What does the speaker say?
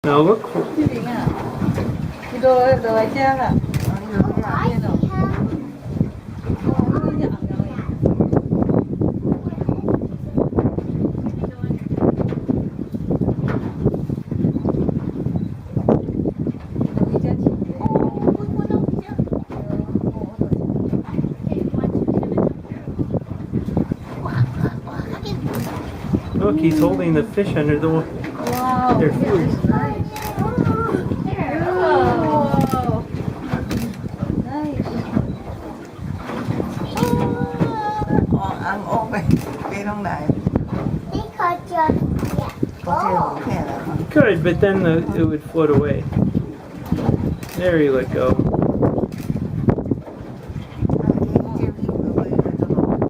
No, look. พี่หญิงอ่ะ你都来这样啊？Look, he's holding the fish under the Wow, their this food. is nice. Oh, nice. อ๋ออังโอกไปตรงไหน Because you're ก็เที่ยวแค่แล้ว Good, but then it would float away. There you let go.